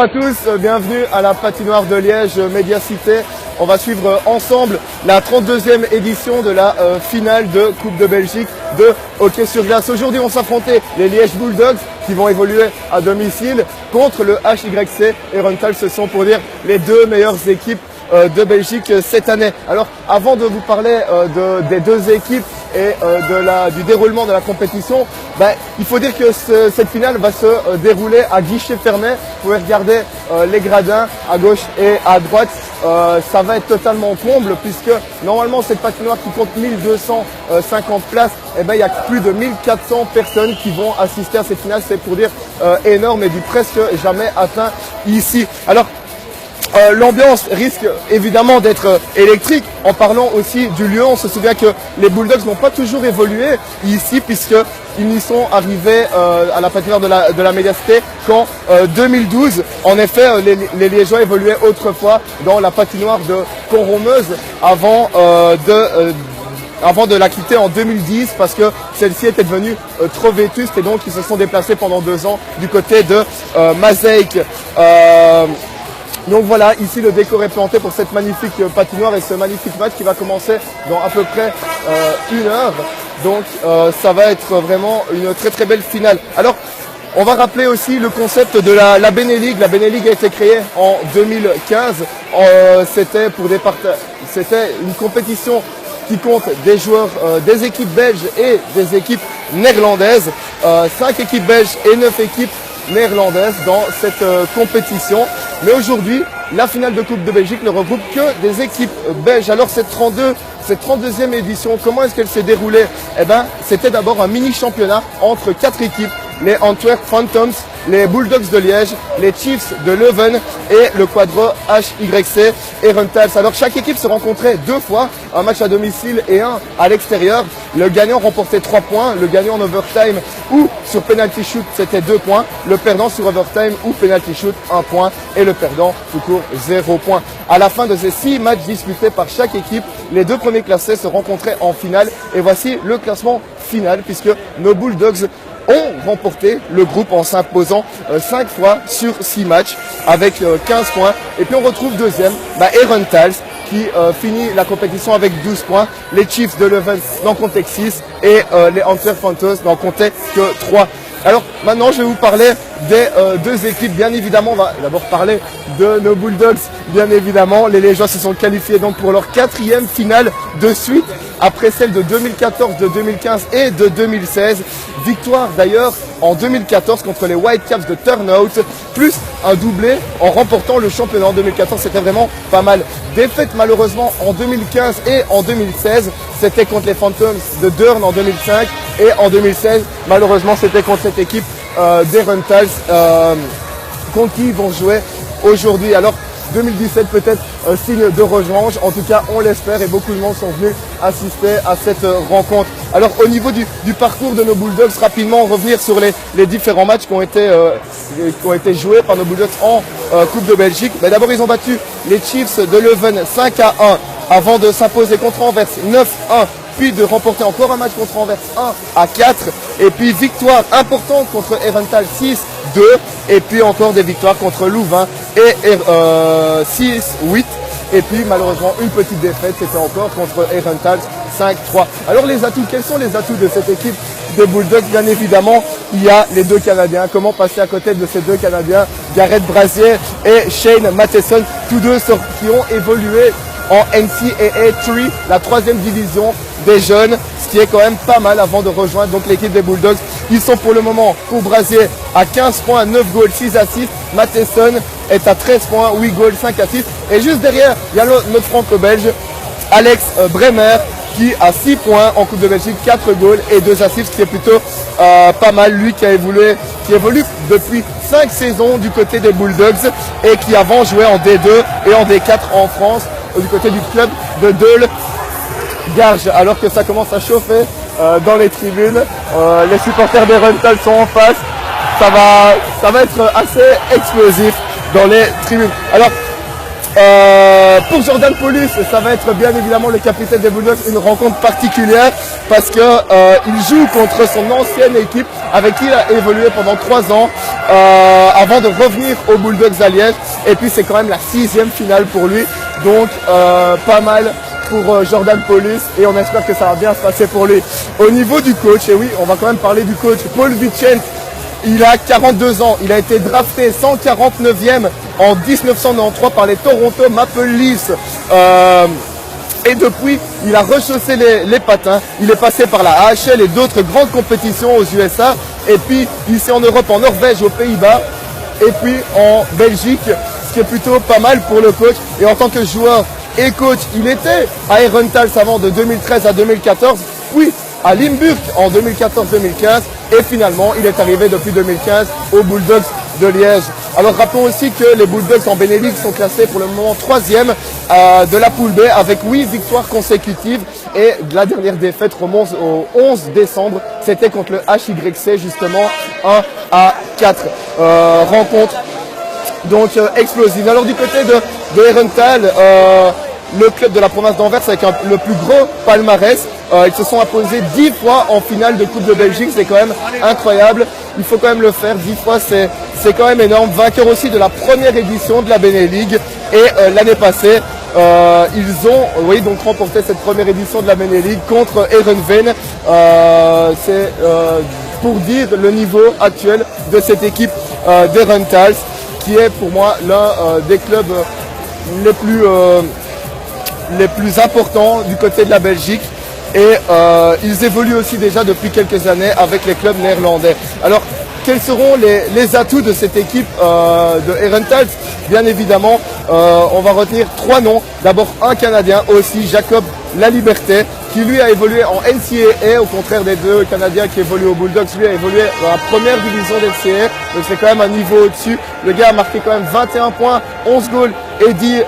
Bonjour à tous, bienvenue à la patinoire de Liège Médiacité. On va suivre ensemble la 32e édition de la finale de Coupe de Belgique de hockey sur glace. Aujourd'hui, on s'affrontait les Liège Bulldogs qui vont évoluer à domicile contre le HYC et Runtal. Ce sont pour dire les deux meilleures équipes de Belgique cette année. Alors, avant de vous parler des deux équipes et du déroulement de la compétition, il faut dire que cette finale va se dérouler à guichet fermé. Vous pouvez regarder les gradins à gauche et à droite. Ça va être totalement comble puisque normalement cette patinoire qui compte 1250 places, il y a plus de 1400 personnes qui vont assister à cette finale. C'est pour dire énorme et du presque jamais atteint ici. Alors, l'ambiance risque évidemment d'être électrique. En parlant aussi du lieu, on se souvient que les Bulldogs n'ont pas toujours évolué ici puisqu'ils n'y sont arrivés à la patinoire de la Médiacité qu'en 2012. En effet, les Liégeois évoluaient autrefois dans la patinoire de Pont-Romeuse avant de la quitter en 2010 parce que celle-ci était devenue trop vétuste et donc ils se sont déplacés pendant 2 ans du côté de Maaseik. Donc voilà, ici le décor est planté pour cette magnifique patinoire et ce magnifique match qui va commencer dans à peu près 1 heure. Donc ça va être vraiment une très très belle finale. Alors, on va rappeler aussi le concept de la Benelux. La Benelux a été créée en 2015. C'était une compétition qui compte des joueurs des équipes belges et des équipes néerlandaises. 5 équipes belges et 9 équipes néerlandaise dans cette compétition. Mais aujourd'hui, la finale de Coupe de Belgique ne regroupe que des équipes belges. Alors cette 32e édition, comment est-ce qu'elle s'est déroulée? C'était d'abord un mini-championnat entre 4 équipes. Les Antwerp Phantoms, les Bulldogs de Liège, les Chiefs de Leuven et le Quadro HYC et Runtals. Alors chaque équipe se rencontrait 2 fois, un match à domicile et un à l'extérieur. Le gagnant remportait 3 points, le gagnant en overtime ou sur penalty shoot c'était 2 points, le perdant sur overtime ou penalty shoot 1 point et le perdant tout court 0 points. À la fin de ces 6 matchs disputés par chaque équipe, les 2 premiers classés se rencontraient en finale et voici le classement final puisque nos Bulldogs ont remporté le groupe en s'imposant 5 fois sur 6 matchs avec 15 points. Et puis on retrouve deuxième Runtals qui finit la compétition avec 12 points. Les Chiefs de Leuven n'en comptaient que 6 et les Antwerp Phantoms n'en comptaient que 3. Alors maintenant je vais vous parler des 2 équipes. Bien évidemment, on va d'abord parler de nos Bulldogs. Bien évidemment, les Liégeois se sont qualifiés donc pour leur 4e finale de suite après celle de 2014, de 2015 et de 2016. Victoire d'ailleurs en 2014 contre les Whitecaps de Turnhout, plus un doublé en remportant le championnat en 2014. C'était vraiment pas mal. Défaite malheureusement en 2015 et en 2016. C'était contre les Phantoms de Deurne en 2005 et en 2016, malheureusement, c'était contre cette équipe des Runtals contre qui ils vont jouer aujourd'hui. Alors 2017 peut-être signe de revanche, en tout cas on l'espère et beaucoup de monde sont venus assister à cette rencontre. Alors au niveau du parcours de nos Bulldogs, rapidement revenir sur les différents matchs qui ont été joués par nos Bulldogs en Coupe de Belgique. Mais d'abord ils ont battu les Chiefs de Leuven 5-1 avant de s'imposer contre Anvers 9-1. Puis de remporter encore un match contre Anvers 1-4 et puis victoire importante contre Herentals 6-2 et puis encore des victoires contre Louvain et 6-8 et puis malheureusement une petite défaite, c'était encore contre Herentals 5-3. Alors les atouts, quels sont les atouts de cette équipe des Bulldogs? Bien évidemment, il y a les 2 Canadiens. Comment passer à côté de ces 2 Canadiens, Gareth Brasier et Shane Matheson, tous 2 qui ont évolué en NCAA 3, la 3e division des jeunes, ce qui est quand même pas mal avant de rejoindre donc l'équipe des Bulldogs. Ils sont pour le moment pour Brasier à 15 points, 9 goals, 6 assists. Matheson est à 13 points, 8 goals, 5 assists. Et juste derrière, il y a notre franco-belge, Alex Bremer, qui a 6 points en Coupe de Belgique, 4 goals et 2 assists, ce qui est plutôt pas mal. Lui qui évolue depuis 5 saisons du côté des Bulldogs et qui avant jouait en D2 et en D4 en France du côté du club de Deule-Garges. Alors que ça commence à chauffer dans les tribunes, les supporters des Runtals sont en face. Ça va être assez explosif dans les tribunes. Alors pour Jordan Paulus, ça va être bien évidemment le capitaine des Bulldogs, une rencontre particulière parce que il joue contre son ancienne équipe avec qui il a évolué pendant 3 ans. avant de revenir aux Bulldogs à Liège. Et puis c'est quand même la 6e finale pour lui, donc pas mal pour Jordan Paulus, et on espère que ça va bien se passer pour lui. Au niveau du coach, et oui, on va quand même parler du coach, Paul Vicent. Il a 42 ans, il a été drafté 149e en 1993 par les Toronto Maple Leafs. Et depuis, il a rechaussé les patins. Il est passé par la AHL et d'autres grandes compétitions aux USA. Et puis, ici en Europe, en Norvège, aux Pays-Bas. Et puis, en Belgique, ce qui est plutôt pas mal pour le coach. Et en tant que joueur et coach, il était à Herentals avant de 2013 à 2014. Puis, à Limburg en 2014-2015. Et finalement, il est arrivé depuis 2015 aux Bulldogs de Liège. Alors rappelons aussi que les Bulldogs en Benelux sont classés pour le moment 3e de la poule B avec 8 victoires consécutives, et la dernière défaite remonte au 11 décembre. C'était contre le HYC justement, 1-4 rencontre donc explosive. Alors du côté de Herentals, le club de la province d'Anvers avec le plus gros palmarès. Ils se sont imposés 10 fois en finale de Coupe de Belgique, c'est quand même incroyable. Il faut quand même le faire, 10 fois c'est quand même énorme. Vainqueur aussi de la première édition de la Benelux, et l'année passée ils ont donc remporté cette première édition de la Benelux contre Heerenveen. C'est pour dire le niveau actuel de cette équipe d'Herentals, qui est pour moi l'un des clubs les plus importants du côté de la Belgique. Et ils évoluent aussi déjà depuis quelques années avec les clubs néerlandais. Alors, quels seront les atouts de cette équipe de Herentals? Bien évidemment, on va retenir 3 noms. D'abord un Canadien aussi, Jacob Laliberté, qui lui a évolué en NCAA, au contraire des 2 Canadiens qui évoluent aux Bulldogs. Lui a évolué dans la première division d'NCAA, donc c'est quand même un niveau au-dessus. Le gars a marqué quand même 21 points, 11 goals et 10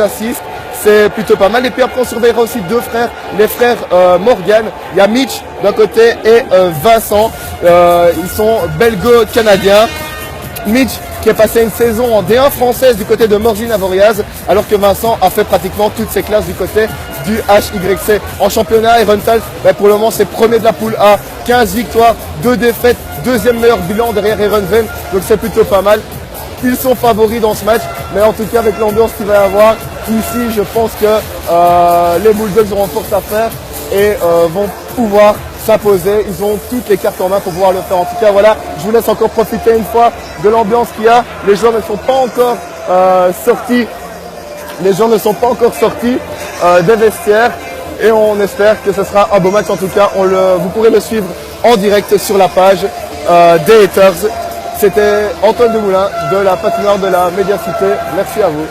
assists. C'est plutôt pas mal. Et puis après, on surveillera aussi 2 frères, les frères Morgan. Il y a Mitch d'un côté et Vincent. Ils sont belgo-canadiens. Mitch qui est passé une saison en D1 française du côté de Morzine Avoriaz, alors que Vincent a fait pratiquement toutes ses classes du côté du HYC. En championnat, Herentals, pour le moment, c'est premier de la poule A. 15 victoires, 2 défaites, 2e meilleur bilan derrière Heerenveen. Donc c'est plutôt pas mal. Ils sont favoris dans ce match, mais en tout cas avec l'ambiance qu'il va y avoir ici, je pense que les Bulldogs auront force à faire et vont pouvoir s'imposer. Ils ont toutes les cartes en main pour pouvoir le faire. En tout cas, voilà, je vous laisse encore profiter une fois de l'ambiance qu'il y a. Les joueurs ne sont pas encore sortis. Les gens ne sont pas encore sortis des vestiaires, et on espère que ce sera un beau match. En tout cas, vous pourrez le suivre en direct sur la page des Haters. C'était Antoine Demoulin de la patinoire de la Médiacité. Merci à vous.